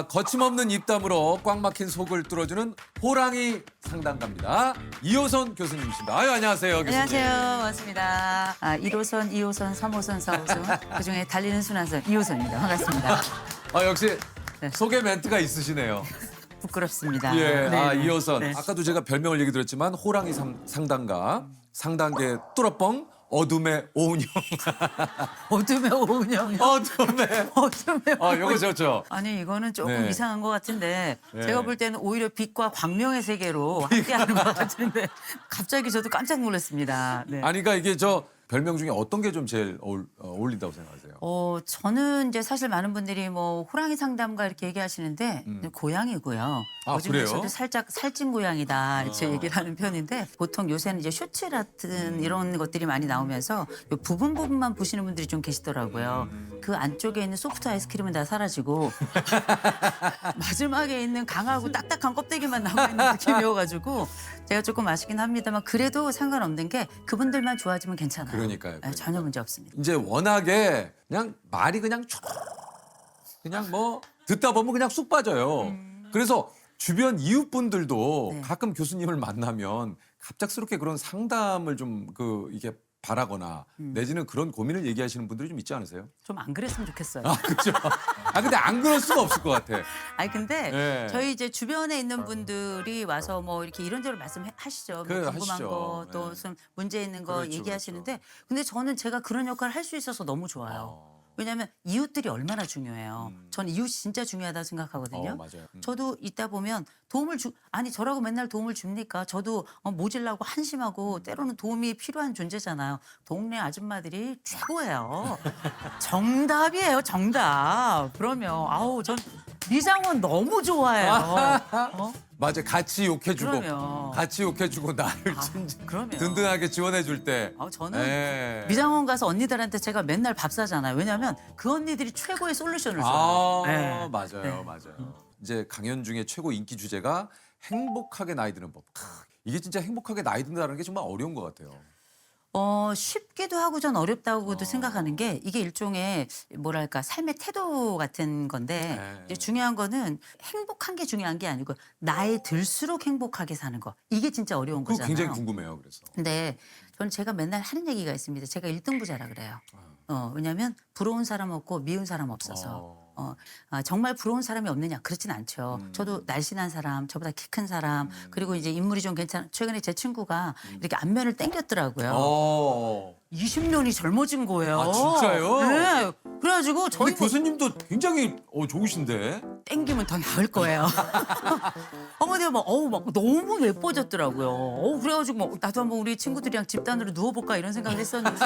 거침없는 입담으로 꽉 막힌 속을 뚫어주는 호랑이 상담가입니다. 이호선 교수님이십니다. 아유, 안녕하세요, 교수님. 안녕하세요. 반갑습니다. 1호선, 2호선, 3호선, 4호선 그중에 달리는 순환선 2호선입니다. 반갑습니다. 역시 네. 소개 멘트가 있으시네요. 부끄럽습니다. 예, 네네. 이호선. 네. 아까도 제가 별명을 얘기 드렸지만 호랑이 상담가, 상단계 뚫어뻥, 어둠의 오은영. 어둠의 오은영이요. 어둠의. 어둠의 요거 좋죠. 아니 이거는 조금 네. 이상한 것 같은데 네. 제가 볼 때는 오히려 빛과 광명의 세계로 함께하는 것 같은데 갑자기 저도 깜짝 놀랐습니다. 네. 아니, 그러니까 이게 저 별명 중에 어떤 게 좀 제일 어울린다고 생각하세요? 저는 이제 사실 많은 분들이 뭐 호랑이 상담가 이렇게 얘기하시는데 고양이고요. 요즘에서도 그래요? 살짝 살찐 고양이다 이렇게 얘기를 하는 편인데 보통 요새는 이제 쇼츠 같은 이런 것들이 많이 나오면서 요 부분만 보시는 분들이 좀 계시더라고요. 그 안쪽에 있는 소프트 아이스크림은 다 사라지고 마지막에 있는 강하고 딱딱한 껍데기만 남아있는 느낌이어가지고 제가 조금 아쉽긴 합니다만 그래도 상관없는 게 그분들만 좋아지면 괜찮아요. 그러니까요. 네, 전혀 문제 없습니다. 이제 워낙에 그냥 말이 그냥 그냥 뭐 듣다 보면 그냥 쑥 빠져요. 그래서 주변 이웃분들도 네. 가끔 교수님을 만나면 갑작스럽게 그런 상담을 좀 이게 바라거나 내지는 그런 고민을 얘기하시는 분들이 좀 있지 않으세요? 좀 안 그랬으면 좋겠어요. 그렇죠. 근데 안 그럴 수가 없을 것 같아. 아니 근데 네. 저희 이제 주변에 있는 분들이 와서 뭐 이렇게 이런저런 말씀하시죠. 뭐 그래, 궁금한 하시죠. 거 또 네. 무슨 문제 있는 거 그렇죠, 얘기하시는데 근데 저는 제가 그런 역할을 할 수 있어서 너무 좋아요. 왜냐하면 이웃들이 얼마나 중요해요. 저는 이웃이 진짜 중요하다고 생각하거든요. 맞아요. 저도 있다 보면 아니 저라고 맨날 도움을 줍니까? 저도 모질라고 한심하고 때로는 도움이 필요한 존재잖아요. 동네 아줌마들이 최고예요. 정답이에요, 정답. 그러면 전 미장원 너무 좋아해요. 맞아, 같이 욕해주고, 그럼요. 같이 욕해주고 나를 진짜 그럼요. 든든하게 지원해줄 때. 저는 예. 미장원 가서 언니들한테 제가 맨날 밥 사잖아요. 왜냐하면 그 언니들이 최고의 솔루션을 줘요. 네. 맞아요, 네. 맞아요. 이제 강연 중에 최고 인기 주제가 행복하게 나이 드는 법. 이게 진짜 행복하게 나이 든다는 게 정말 어려운 것 같아요. 쉽기도 하고 전 어렵다고도 생각하는 게 이게 일종의 뭐랄까 삶의 태도 같은 건데 네. 이제 중요한 거는 행복한 게 중요한 게 아니고 나이 들수록 행복하게 사는 거 이게 진짜 어려운 그거 거잖아요. 굉장히 궁금해요, 그래서. 근데 저는 제가 맨날 하는 얘기가 있습니다. 제가 1등부자라 그래요. 왜냐하면 부러운 사람 없고 미운 사람 없어서. 정말 부러운 사람이 없느냐? 그렇진 않죠. 저도 날씬한 사람, 저보다 키 큰 사람, 그리고 이제 인물이 좀 최근에 제 친구가 이렇게 안면을 땡겼더라고요. 20년이 젊어진 거예요. 진짜요? 네. 그래가지고 근데 저희 교수님도 굉장히 좋으신데. 땡기면 더 나을 거예요. 어머니가 막 너무 예뻐졌더라고요. 그래가지고 나도 한번 우리 친구들이랑 집단으로 누워볼까 이런 생각을 했었는데.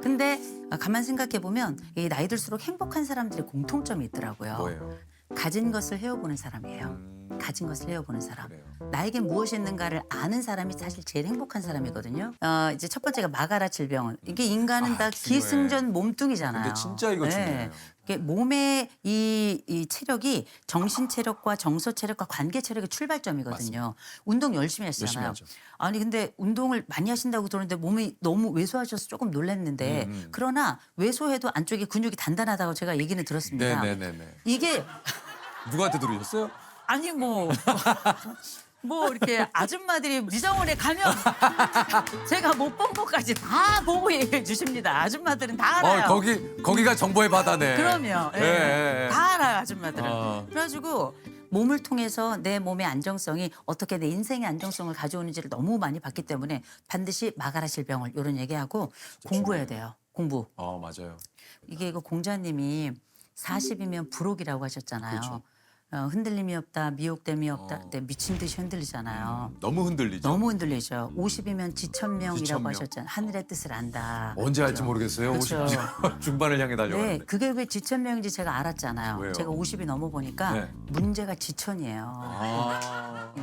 근데 가만 생각해 보면 이 나이 들수록 행복한 사람들의 공통점이 있더라고요. 뭐예요? 가진 것을 헤어보는 사람이에요. 가진 것을 헤어보는 사람. 그래요. 나에게 무엇이 있는가를 아는 사람이 사실 제일 행복한 사람이거든요. 이제 첫 번째가 마가라 질병. 이게 인간은 다 중요해. 기승전 몸뚱이잖아요. 근데 진짜 이거 중요해요. 이게 몸의 이 체력이 정신 체력과 정서 체력과 관계 체력의 출발점이거든요. 운동 열심히 하시잖아요. 열심히 하죠. 아니 근데 운동을 많이 하신다고 들었는데 몸이 너무 왜소하셔서 조금 놀랐는데 그러나 왜소해도 안쪽에 근육이 단단하다고 제가 얘기는 들었습니다. 네네네네. 이게 누구한테 들으셨어요? 아니 뭐 이렇게 아줌마들이 미장원에 가면 제가 못 본 것까지 다 보고 얘기해 주십니다. 아줌마들은 다 알아요. 거기가 정보의 바다네. 그럼요. 예. 예. 다 알아요, 아줌마들은. 어. 그래가지고 몸을 통해서 내 몸의 안정성이 어떻게 내 인생의 안정성을 가져오는지를 너무 많이 봤기 때문에 반드시 마가라 질병을 이런 얘기하고 공부해야 돼요. 공부. 맞아요. 이게 이거 공자님이 40이면 불혹이라고 하셨잖아요. 그렇죠. 흔들림이 없다, 미혹됨이 없다. 근데 미친 듯이 흔들리잖아요. 너무 흔들리죠. 너무 흔들리죠. 50이면 지천명이라고 지천명. 하셨잖아요. 하늘의 뜻을 안다. 언제 할지 그죠? 모르겠어요. 그렇죠. 50 중반을 향해 네, 달려가는데. 그게 왜 지천명인지 제가 알았잖아요. 왜요? 제가 50이 넘어 보니까 네. 문제가 지천이에요.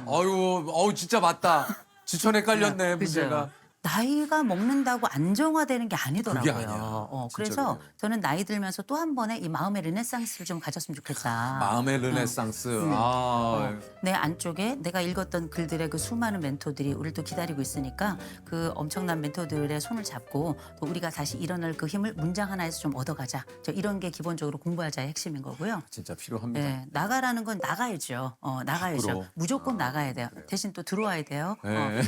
아유, 진짜 맞다. 지천에 깔렸네, 그죠? 문제가. 나이가 먹는다고 안정화되는 게 아니더라고요. 그게 아니야. 진짜 그래서 그래요. 저는 나이 들면서 또 한 번의 이 마음의 르네상스를 좀 가졌으면 좋겠다. 마음의 르네상스. 내 안쪽에 내가 읽었던 글들의 그 수많은 멘토들이 우리를 또 기다리고 있으니까 그 엄청난 멘토들의 손을 잡고 또 우리가 다시 일어날 그 힘을 문장 하나에서 좀 얻어가자. 저 이런 게 기본적으로 공부하자의 핵심인 거고요. 진짜 필요합니다. 네, 나가라는 건 나가야죠. 나가야죠. 밖으로. 무조건 나가야 돼요. 대신 또 들어와야 돼요. 네.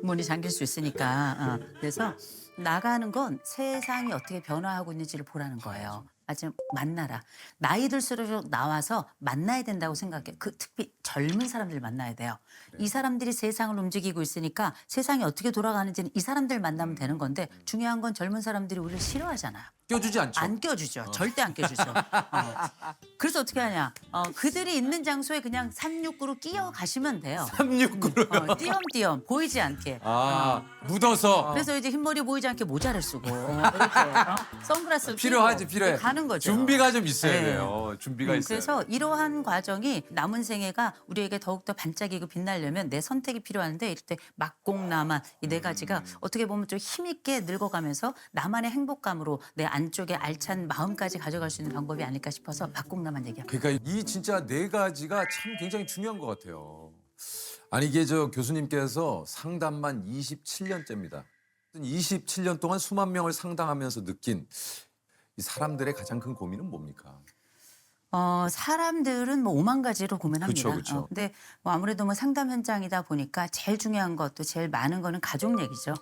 문이 잠길 수 있으니까. 그래서 나가는 건 세상이 어떻게 변화하고 있는지를 보라는 거예요. 아주 만나라. 나이 들수록 나와서 만나야 된다고 생각해요. 특히 젊은 사람들 만나야 돼요. 이 사람들이 세상을 움직이고 있으니까 세상이 어떻게 돌아가는지는 이 사람들 만나면 되는 건데 중요한 건 젊은 사람들이 우리를 싫어하잖아요. 껴주지 않죠. 안 껴주죠. 절대 안 껴주죠. 그래서 어떻게 하냐. 그들이 있는 장소에 그냥 369로 끼어 가시면 돼요. 369로. 띄엄띄엄 보이지 않게. 묻어서. 그래서 이제 흰머리 보이지 않게 모자를 쓰고 이렇게 선글라스를 필요하지, 끼고 필요해. 가는 거죠. 준비가 좀 있어야 네. 돼요. 준비가 있어요. 그래서 이러한 과정이 남은 생애가 우리에게 더욱더 반짝이고 빛나려면 내 선택이 필요한데 이럴 때 막공나만 이 네 가지가 어떻게 보면 좀 힘있게 늙어가면서 나만의 행복감으로 내 안쪽에 알찬 마음까지 가져갈 수 있는 방법이 아닐까 싶어서 막공나만 얘기합니다. 그러니까 이 진짜 네 가지가 참 굉장히 중요한 것 같아요. 아니 이게 저 교수님께서 상담만 27년째입니다. 27년 동안 수만 명을 상담하면서 느낀 이 사람들의 가장 큰 고민은 뭡니까? 사람들은 뭐 5만 가지로 고민합니다. 그쵸. 근데 뭐 아무래도 뭐 상담 현장이다 보니까 제일 중요한 것도 제일 많은 거는 가족 얘기죠.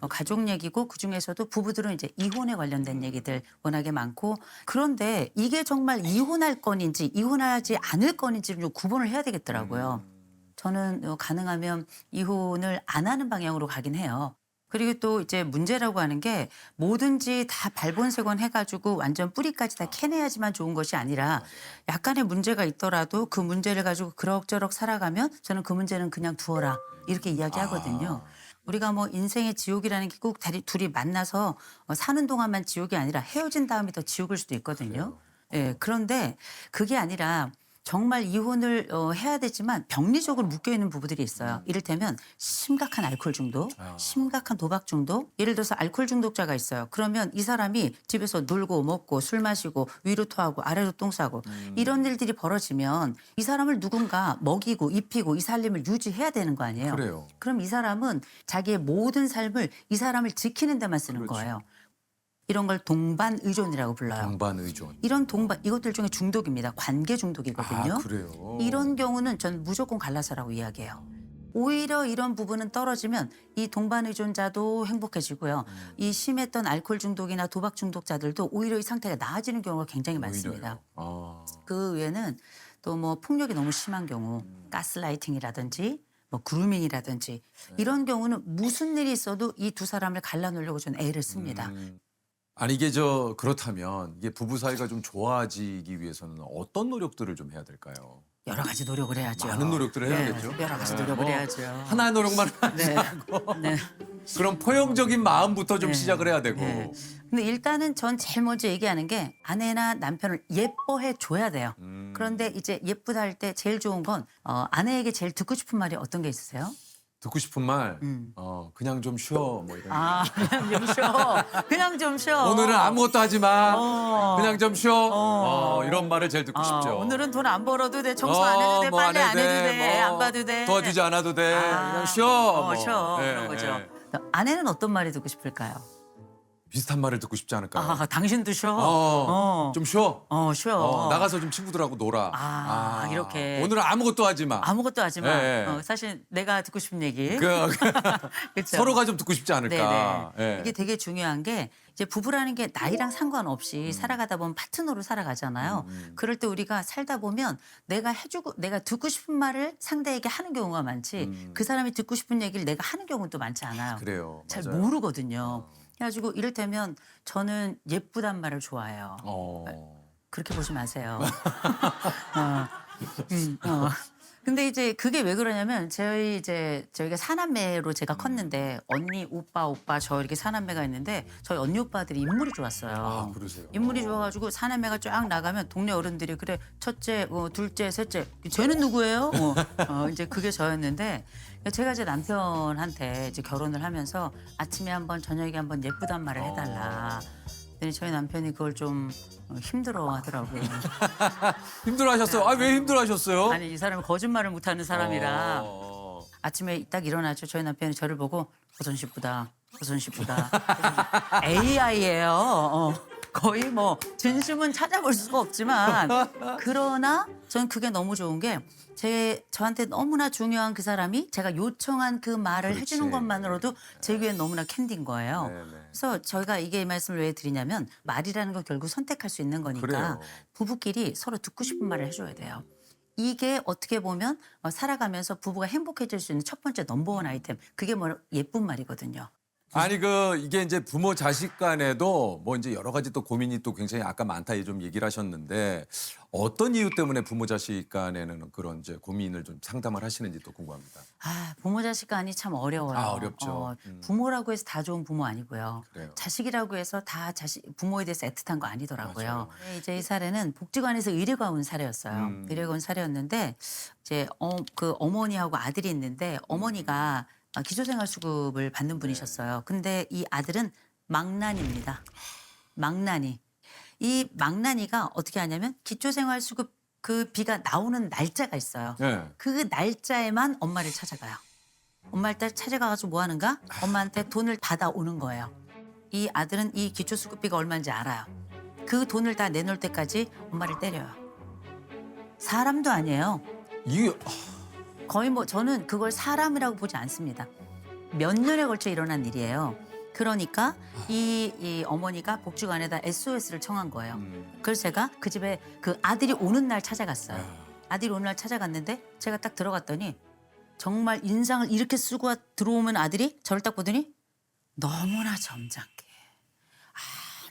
가족 얘기고 그 중에서도 부부들은 이제 이혼에 관련된 얘기들 워낙에 많고 그런데 이게 정말 이혼할 건인지 이혼하지 않을 건인지 좀 구분을 해야 되겠더라고요. 저는 가능하면 이혼을 안 하는 방향으로 가긴 해요. 그리고 또 이제 문제라고 하는 게 뭐든지 다 발본색원 해가지고 완전 뿌리까지 다 캐내야지만 좋은 것이 아니라 약간의 문제가 있더라도 그 문제를 가지고 그럭저럭 살아가면 저는 그 문제는 그냥 두어라 이렇게 이야기하거든요. 우리가 뭐 인생의 지옥이라는 게 꼭 둘이 만나서 사는 동안만 지옥이 아니라 헤어진 다음이 더 지옥일 수도 있거든요. 예, 그런데 그게 아니라 정말 이혼을 해야 되지만 병리적으로 묶여있는 부부들이 있어요. 이를테면 심각한 알코올 중독, 심각한 도박 중독. 예를 들어서 알코올 중독자가 있어요. 그러면 이 사람이 집에서 놀고 먹고 술 마시고 위로 토하고 아래로 똥 싸고 이런 일들이 벌어지면 이 사람을 누군가 먹이고 입히고 이 살림을 유지해야 되는 거 아니에요. 그래요. 그럼 이 사람은 자기의 모든 삶을 이 사람을 지키는 데만 쓰는 거예요. 이런 걸 동반 의존이라고 불러요. 동반 의존. 이런 이것들 중에 중독입니다. 관계 중독이거든요. 그래요. 이런 경우는 전 무조건 갈라서라고 이야기해요. 오히려 이런 부분은 떨어지면 이 동반 의존자도 행복해지고요. 이 심했던 알코올 중독이나 도박 중독자들도 오히려 이 상태가 나아지는 경우가 굉장히 많습니다. 그 외에는 또 뭐 폭력이 너무 심한 경우, 가스라이팅이라든지 뭐 그루밍이라든지 이런 경우는 무슨 일이 있어도 이 두 사람을 갈라놓으려고 저는 애를 씁니다. 아니 이게 그렇다면 이게 부부 사이가 좀 좋아지기 위해서는 어떤 노력들을 좀 해야 될까요? 여러 가지 노력을 해야죠. 많은 노력들을 해야겠죠. 여러 가지 노력을 해야죠. 하나의 노력만 하지 않고 그런 포용적인 마음부터 좀 시작을 해야 되고. 근데 일단은 전 제일 먼저 얘기하는 게 아내나 남편을 예뻐해 줘야 돼요. 그런데 이제 예쁘다 할 때 제일 좋은 건 아내에게 제일 듣고 싶은 말이 어떤 게 있으세요? 듣고 싶은 말, 그냥 좀 쉬어 뭐 이런. 그냥 좀 쉬어. 그냥 좀 쉬어. 오늘은 아무것도 하지 마. 그냥 좀 쉬어. 이런 말을 제일 듣고 싶죠. 오늘은 돈 안 벌어도 돼. 청소 안 해도 돼. 뭐 빨래 안 해도 돼. 뭐 애 안 봐도 돼. 도와주지 않아도 돼. 그냥 쉬어. 뭐. 쉬어. 예, 그런 거죠. 예. 아내는 어떤 말이 듣고 싶을까요? 비슷한 말을 듣고 싶지 않을까요? 당신도 쉬어. 좀 쉬어. 쉬어. 나가서 좀 친구들하고 놀아. 이렇게. 오늘은 아무것도 하지 마. 아무것도 하지 마. 예. 사실 내가 듣고 싶은 얘기. 그쵸? 서로가 좀 듣고 싶지 않을까. 네네. 예. 이게 되게 중요한 게 이제 부부라는 게 나이랑 상관없이 살아가다 보면 파트너로 살아가잖아요. 그럴 때 우리가 살다 보면 내가 해주고 내가 듣고 싶은 말을 상대에게 하는 경우가 많지 그 사람이 듣고 싶은 얘기를 내가 하는 경우는 또 많지 않아요. 그래요. 잘 맞아요. 모르거든요. 그래가지고 이를테면 저는 예쁘단 말을 좋아해요. 그렇게 보지 마세요. 근데 이제 그게 왜 그러냐면 저희가 사남매로 제가 컸는데 언니, 오빠 저 이렇게 사남매가 있는데 저희 언니 오빠들이 인물이 좋았어요. 아, 그러세요? 인물이 좋아가지고 사남매가 쫙 나가면 동네 어른들이 그래 첫째, 둘째, 셋째 쟤는 누구예요? 이제 그게 저였는데 제가 제 남편한테 이제 결혼을 하면서 아침에 한번 저녁에 한번 예쁘단 말을 해달라. 근데 저희 남편이 그걸 좀 힘들어하더라고요. 힘들어하셨어요? 아, 왜 힘들어하셨어요? 아니 이 사람은 거짓말을 못하는 사람이라 어. 아침에 딱 일어나죠. 저희 남편이 저를 보고 보선 씻쁘다. AI예요. 거의 뭐 진심은 찾아볼 수가 없지만 그러나 전 그게 너무 좋은 게 저한테 너무나 중요한 그 사람이 제가 요청한 그 말을 그렇지. 해주는 것만으로도 제 귀엔 너무나 캔디인 거예요. 네네. 그래서 저희가 이게 이 말씀을 왜 드리냐면 말이라는 건 결국 선택할 수 있는 거니까 그래요. 부부끼리 서로 듣고 싶은 말을 해줘야 돼요. 이게 어떻게 보면 살아가면서 부부가 행복해질 수 있는 첫 번째 넘버원 아이템. 그게 뭐 예쁜 말이거든요. 아니 이게 이제 부모 자식 간에도 뭐 이제 여러 가지 또 고민이 또 굉장히 아까 많다 좀 얘기를 하셨는데 어떤 이유 때문에 부모 자식 간에는 그런 이제 고민을 좀 상담을 하시는지 또 궁금합니다. 부모 자식 간이 참 어려워요. 어렵죠. 부모라고 해서 다 좋은 부모 아니고요. 그래요. 자식이라고 해서 다 부모에 대해서 애틋한 거 아니더라고요. 맞아요. 네, 이제 이 사례는 복지관에서 의뢰가 온 사례였어요. 의뢰가 온 사례였는데 이제 그 어머니하고 아들이 있는데 어머니가 기초생활수급을 받는 분이셨어요. 근데 이 아들은 망난이입니다. 망난이. 이 망난이가 어떻게 하냐면 기초생활수급 그 비가 나오는 날짜가 있어요. 네. 그 날짜에만 엄마를 찾아가요. 엄마를 찾아가가지고 뭐 하는가? 엄마한테 돈을 받아오는 거예요. 이 아들은 이 기초수급비가 얼마인지 알아요. 그 돈을 다 내놓을 때까지 엄마를 때려요. 사람도 아니에요. 이게 거의 뭐 저는 그걸 사람이라고 보지 않습니다. 몇 년에 걸쳐 일어난 일이에요. 그러니까 이 어머니가 복지관에다 SOS를 청한 거예요. 그래서 제가 그 집에 그 아들이 오는 날 찾아갔어요. 아들이 오는 날 찾아갔는데 제가 딱 들어갔더니 정말 인상을 이렇게 쓰고 들어오면 아들이 저를 딱 보더니 너무나 점잖게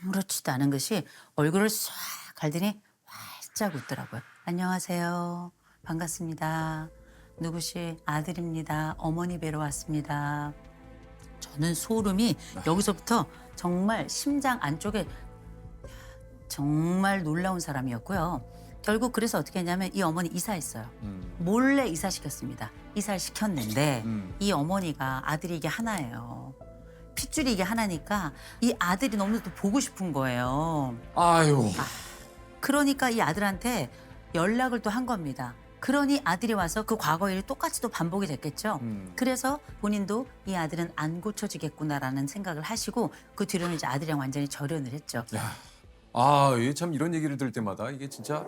아무렇지도 않은 것이 얼굴을 싹 갈더니 활짝 웃더라고요. 안녕하세요. 반갑습니다. 누구시 아들입니다. 어머니 뵈러 왔습니다. 저는 소름이 여기서부터 정말 심장 안쪽에 정말 놀라운 사람이었고요. 결국 그래서 어떻게 했냐면 이 어머니 이사했어요. 몰래 이사시켰습니다. 이사를 시켰는데 이 어머니가 아들이 이게 하나예요. 핏줄이 이게 하나니까 이 아들이 너무도 보고 싶은 거예요. 아유. 그러니까 이 아들한테 연락을 또 한 겁니다. 그러니 아들이 와서 그 과거 일이 똑같이 또 반복이 됐겠죠. 그래서 본인도 이 아들은 안 고쳐지겠구나라는 생각을 하시고 그 뒤로는 이제 아들이랑 완전히 절연을 했죠. 야. 이게 참 이런 얘기를 들을 때마다 이게 진짜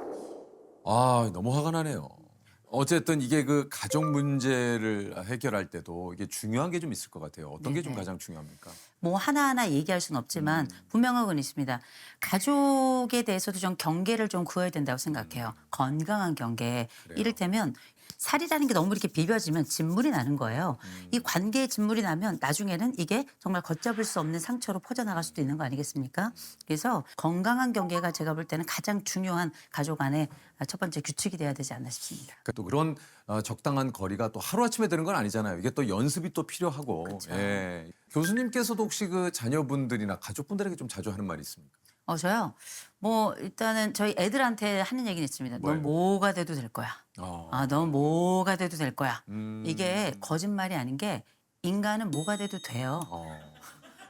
너무 화가 나네요. 어쨌든 이게 그 가족 문제를 해결할 때도 이게 중요한 게 좀 있을 것 같아요. 어떤 게 좀 네네. 가장 중요합니까? 뭐 하나하나 얘기할 수는 없지만 분명한 건 있습니다. 가족에 대해서도 좀 경계를 좀 구해야 된다고 생각해요. 건강한 경계. 그래요. 이를테면 살이라는 게 너무 이렇게 비벼지면 진물이 나는 거예요. 이 관계에 진물이 나면 나중에는 이게 정말 걷잡을 수 없는 상처로 퍼져나갈 수도 있는 거 아니겠습니까? 그래서 건강한 경계가 제가 볼 때는 가장 중요한 가족 안에 첫 번째 규칙이 돼야 되지 않나 싶습니다. 그러니까 또 그런 적당한 거리가 또 하루아침에 되는 건 아니잖아요. 이게 또 연습이 또 필요하고. 그렇죠. 예. 교수님께서도 혹시 그 자녀분들이나 가족분들에게 좀 자주 하는 말이 있습니까? 저요? 뭐 일단은 저희 애들한테 하는 얘기는 있습니다. 뭐예요? 넌 뭐가 돼도 될 거야. 넌 뭐가 돼도 될 거야. 이게 거짓말이 아닌 게 인간은 뭐가 돼도 돼요.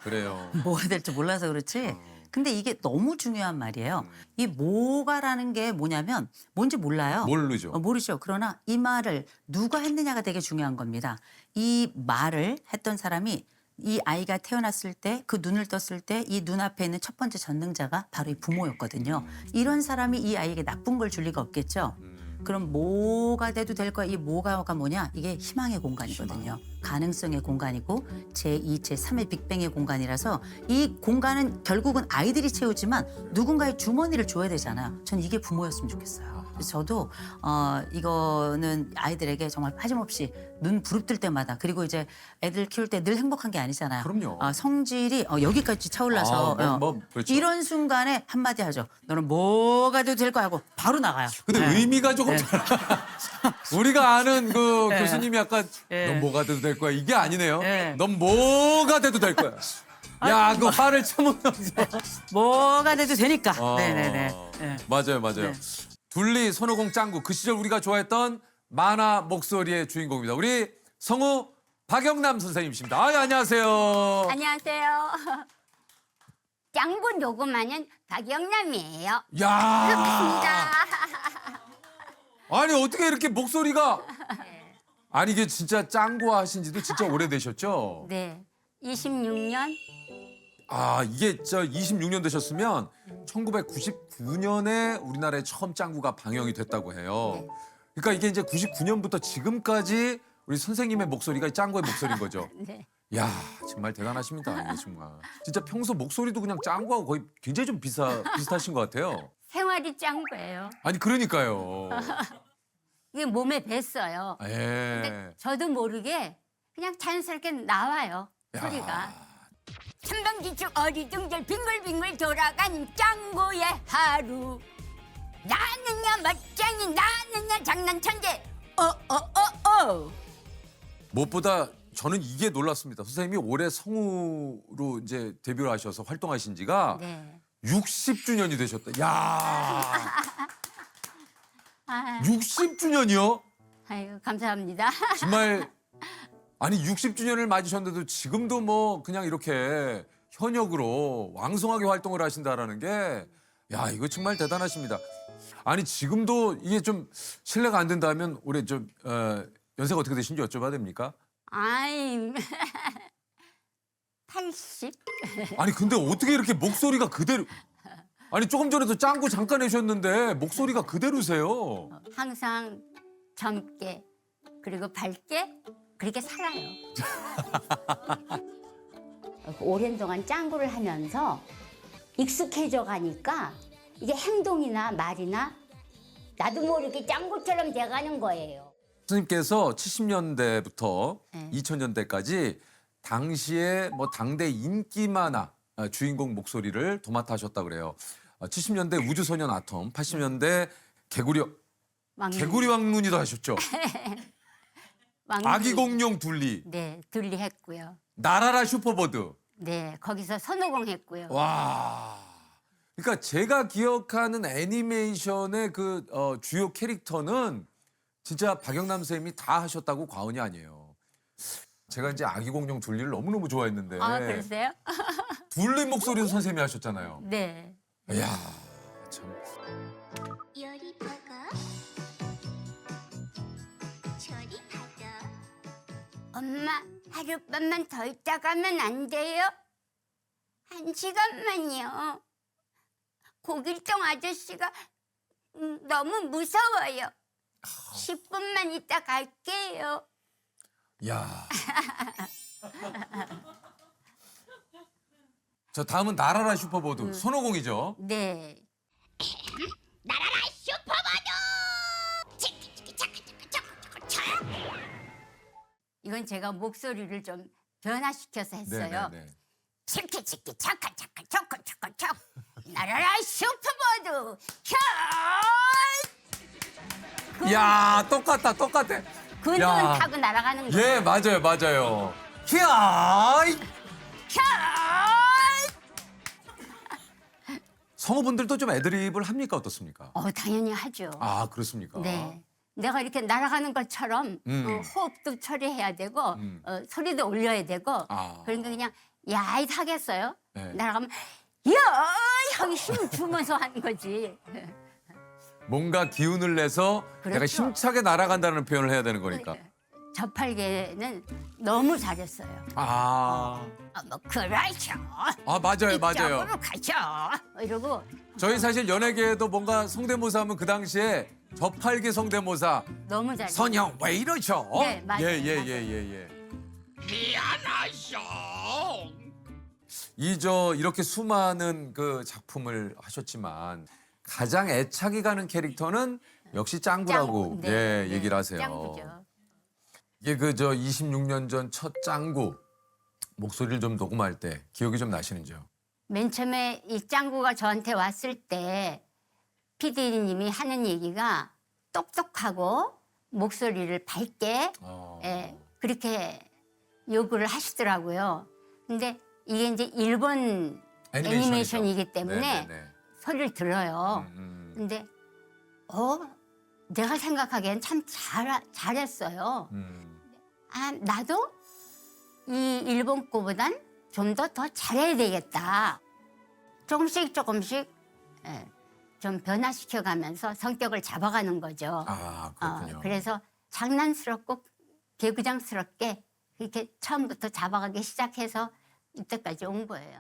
그래요. 뭐가 될지 몰라서 그렇지. 근데 이게 너무 중요한 말이에요. 이 뭐가라는 게 뭐냐면 뭔지 몰라요. 모르죠. 모르죠. 그러나 이 말을 누가 했느냐가 되게 중요한 겁니다. 이 말을 했던 사람이 이 아이가 태어났을 때 그 눈을 떴을 때 이 눈앞에 있는 첫 번째 전능자가 바로 이 부모였거든요. 이런 사람이 이 아이에게 나쁜 걸 줄 리가 없겠죠. 그럼 뭐가 돼도 될 거야. 이 뭐가가 뭐냐? 이게 희망의 공간이거든요. 가능성의 공간이고 제2, 제3의 빅뱅의 공간이라서 이 공간은 결국은 아이들이 채우지만 누군가의 주머니를 줘야 되잖아요. 전 이게 부모였으면 좋겠어요. 그래서 저도 이거는 아이들에게 정말 빠짐없이 눈 부릅뜰 때마다 그리고 이제 애들 키울 때 늘 행복한 게 아니잖아요. 그럼요. 성질이 여기까지 차올라서 그렇죠. 이런 순간에 한마디 하죠. 너는 뭐가 돼도 될 거야 하고 바로 나가요. 근데 네. 의미가 조금 우리가 아는 그 네. 교수님이 약간 네. 넌 뭐가 돼도 될 거야 이게 아니네요. 네. 넌 뭐가 돼도 될 거야. 야, 그 화를 참으면서. 뭐가 돼도 되니까. 어. 네네네. 네. 맞아요. 네. 둘리, 손오공, 짱구 그 시절 우리가 좋아했던 만화 목소리의 주인공입니다. 우리 성우 박영남 선생님이십니다. 아, 안녕하세요. 안녕하세요. 짱구 녹음하는 박영남이에요. 야, 반갑습니다. 아니 어떻게 이렇게 목소리가 아니 이게 진짜 짱구 하신 지도 진짜 오래되셨죠? 네, 26년. 아, 이게 26년 되셨으면 1999년에 우리나라에 처음 짱구가 방영이 됐다고 해요. 네. 그러니까 이게 이제 99년부터 지금까지 우리 선생님의 목소리가 짱구의 목소리인 거죠. 네. 야, 정말 대단하십니다. 이게 정말. 진짜 평소 목소리도 그냥 짱구하고 거의 굉장히 좀 비슷하신 것 같아요. 생활이 짱구예요. 아니 그러니까요. 이게 몸에 뱄어요. 예. 근데 저도 모르게 그냥 자연스럽게 나와요. 야. 소리가. 천방지축 어리둥절 빙글빙글 돌아가는 짱구의 하루. 나는야 멋쟁이 나는야 장난천재. 무엇보다 저는 이게 놀랐습니다. 선생님이 올해 성우로 이제 데뷔를 하셔서 활동하신 지가 네. 60주년이 되셨다. 야, 아, 60주년이요? 아유 감사합니다. 정말 아니 60주년을 맞으셨는데도 지금도 뭐 그냥 이렇게 현역으로 왕성하게 활동을 하신다라는 게 야, 이거 정말 대단하십니다. 아니 지금도 이게 좀 실례가 안 된다면 올해 좀 연세가 어떻게 되신지 여쭤봐도 됩니까? 아이 80? 아니 근데 어떻게 이렇게 목소리가 그대로 아니 조금 전에도 짱구 잠깐 내셨는데 목소리가 그대로세요. 항상 젊게 그리고 밝게 그렇게 살아요. 오랜 동안 짱구를 하면서 익숙해져 가니까 이게 행동이나 말이나 나도 모르게 짱구처럼 돼가는 거예요. 선생님께서 70년대부터 네. 2000년대까지 당시에 뭐 당대 인기 만화 주인공 목소리를 도맡아 하셨다 그래요. 70년대 우주소년 아톰, 80년대 개구리 왕눈이도 하셨죠. 아기 공룡 둘리, 네, 둘리 했고요. 나라라 슈퍼버드. 네, 거기서 선호공 했고요. 와. 그러니까 제가 기억하는 애니메이션의 그 주요 캐릭터는 진짜 박영남 선생님이 다 하셨다고 과언이 아니에요. 제가 이제 아기 공룡 둘리를 너무너무 좋아했는데 아, 그러세요? 둘리 목소리도 선생님이 하셨잖아요. 네. 이야, 참. 요리 버거 조리 버거 엄마, 하룻밤만 더 있다 가면 안 돼요? 1시간만요. 고길동 아저씨가 너무 무서워요. 10분만 있다 갈게요. 야. 저 다음은 나라라 슈퍼보드 손오공이죠. 네. 나라라 슈퍼바도 치키치키 차카차카차카차카 이건 제가 목소리를 좀 변화시켜서 했어요. 네네네. 치키치키 차카차카 초코초코초 나라라 슈퍼보드 켜! 야, 똑같다. 그 눈 야. 타고 날아가는 거예요. 예, 맞아요. 히야! 켜! 성우분들도 좀 애드립을 합니까 어떻습니까? 당연히 하죠. 아, 그렇습니까? 네. 내가 이렇게 날아가는 것처럼 호흡도 처리해야 되고 소리도 올려야 되고 아. 그러니까 그냥 야이 하겠어요. 네. 날아가면 야 하기 힘 주면서 하는 거지. 뭔가 기운을 내서 내가 그렇죠. 힘차게 날아간다는 표현을 해야 되는 거니까. 저팔계는 너무 잘했어요. 아, 뭐 그러셔. 맞아요. 이쪽으로 가셔. 이러고 저희 사실 연예계에도 뭔가 성대모사 하면 그 당시에 저팔계 성대모사 너무 잘했어요. 선영 왜 이러셔? 네, 맞아요. 예. 미안하쇼. 이렇게 수많은 그 작품을 하셨지만 가장 애착이 가는 캐릭터는 역시 짱구라고 짱구. 예, 얘기를 하세요. 짱구죠. 이게 그 저 26년 전 첫 짱구 목소리를 좀 녹음할 때 기억이 좀 나시는지요? 맨 처음에 이 짱구가 저한테 왔을 때 PD님이 하는 얘기가 똑똑하고 목소리를 밝게 예, 그렇게 요구를 하시더라고요. 근데 이게 이제 일본 애니메이션이죠. 애니메이션이기 때문에 네네네. 소리를 들어요. 근데 내가 생각하기엔 참 잘했어요. 아, 나도 이 일본 거보단 좀 더 잘해야 되겠다. 조금씩 예, 좀 변화시켜가면서 성격을 잡아가는 거죠. 아, 그렇군요. 그래서 장난스럽고 개구장스럽게 이렇게 처음부터 잡아가기 시작해서 이때까지 온 거예요.